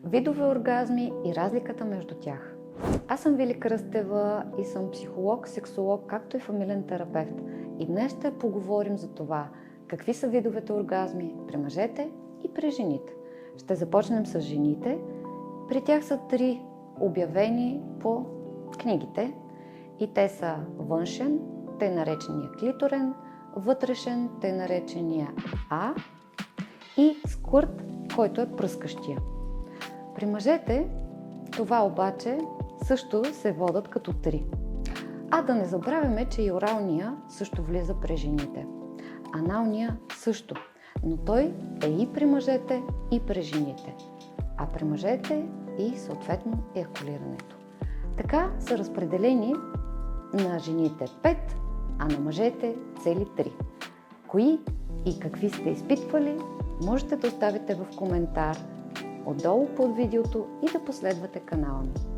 видове оргазми и разликата между тях. Аз съм Вили Кръстева и съм психолог, сексолог, както и фамилен терапевт. И днес ще поговорим за това, какви са видовете оргазми при мъжете и при жените. Ще започнем с жените. При тях са 3 обявени по книгите и те са външен, тъй наречения клиторен, вътрешен, тъй наречения А и сквърт, който е пръскащия. При мъжете това обаче също се водят като 3. А да не забравяме, че и оралния също влиза при жените. Аналния също, но той е и при мъжете, и при жените. А при мъжете и съответно еякулирането. Така са разпределени на жените 5, а на мъжете цели 3. Кои и какви сте изпитвали, можете да оставите в коментар отдолу под видеото и да последвате канала ми.